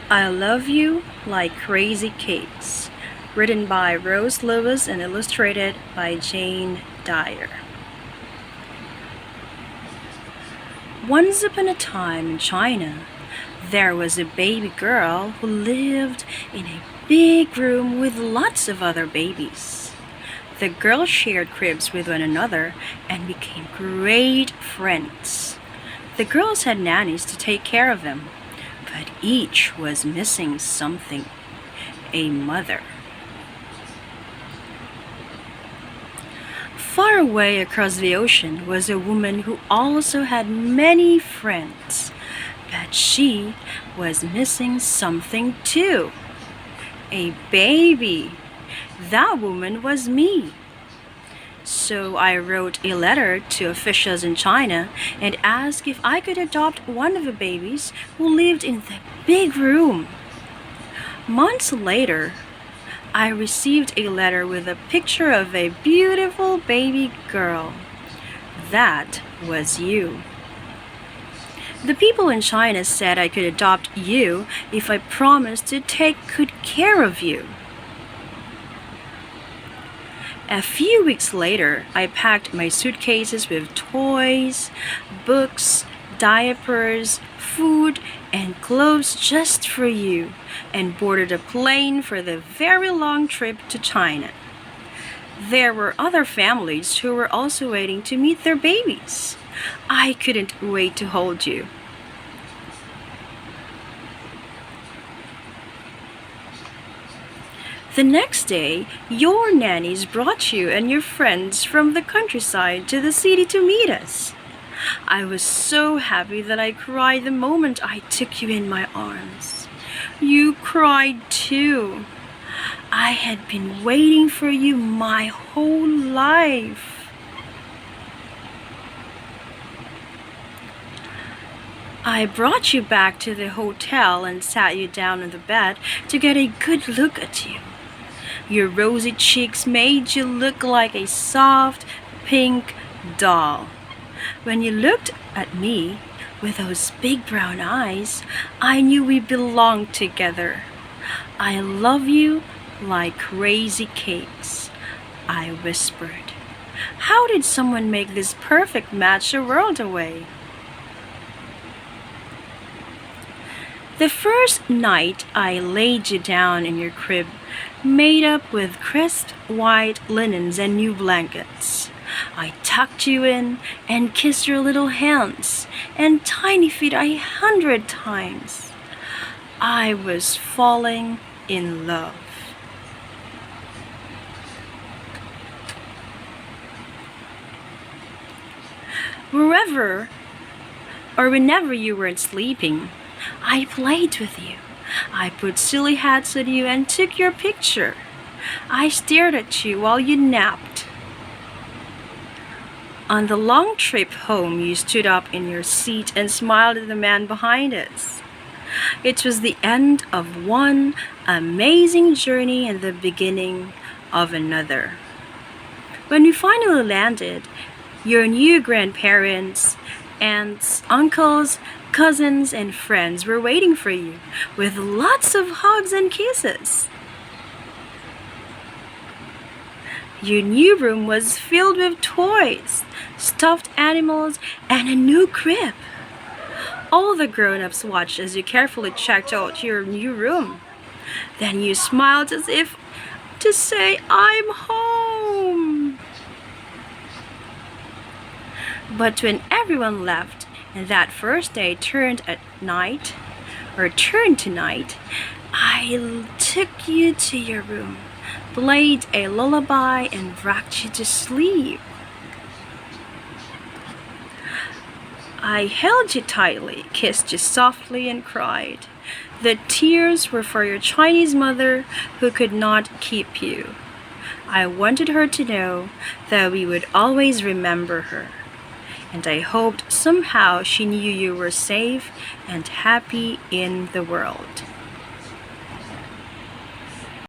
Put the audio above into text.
I Love You Like Crazy Cakes, written by Rose Lewis and illustrated by Jane Dyer. Once upon a time in China, there was a baby girl who lived in a big room with lots of other babies. The girls shared cribs with one another and became great friends. The girls had nannies to take care of them, but each was missing something: a mother. Far away across the ocean was a woman who also had many friends, but she was missing something too: a baby. That woman was me. So I wrote a letter to officials in China and asked if I could adopt one of the babies who lived in the big room. Months later, I received a letter with a picture of a beautiful baby girl. That was you. The people in China said I could adopt you if I promised to take good care of you. A few weeks later, I packed my suitcases with toys, books, diapers, food, and clothes just for you, and boarded a plane for the very long trip to China. There were other families who were also waiting to meet their babies. I couldn't wait to hold you. The next day, your nannies brought you and your friends from the countryside to the city to meet us. I was so happy that I cried the moment I took you in my arms. You cried too. I had been waiting for you my whole life. I brought you back to the hotel and sat you down on the bed to get a good look at you. Your rosy cheeks made you look like a soft, pink doll. When you looked at me with those big brown eyes, I knew we belonged together. I love you like crazy cakes, I whispered. How did someone make this perfect match a world away? The first night I laid you down in your crib, made up with crisp white linens and new blankets. I tucked you in and kissed your little hands and tiny feet 100 times. I was falling in love. Whenever you weren't sleeping, I played with you. I put silly hats on you and took your picture. I stared at you while you napped. On the long trip home, you stood up in your seat and smiled at the man behind us. It was the end of one amazing journey and the beginning of another. When we finally landed, your new grandparents, aunts, uncles, cousins, and friends were waiting for you with lots of hugs and kisses. Your new room was filled with toys, stuffed animals, and a new crib. All the grown-ups watched as you carefully checked out your new room. Then you smiled as if to say, "I'm home." But when everyone left, and that first day turned to night, I took you to your room, played a lullaby, and rocked you to sleep. I held you tightly, kissed you softly, and cried. The tears were for your Chinese mother who could not keep you. I wanted her to know that we would always remember her. And I hoped somehow she knew you were safe and happy in the world.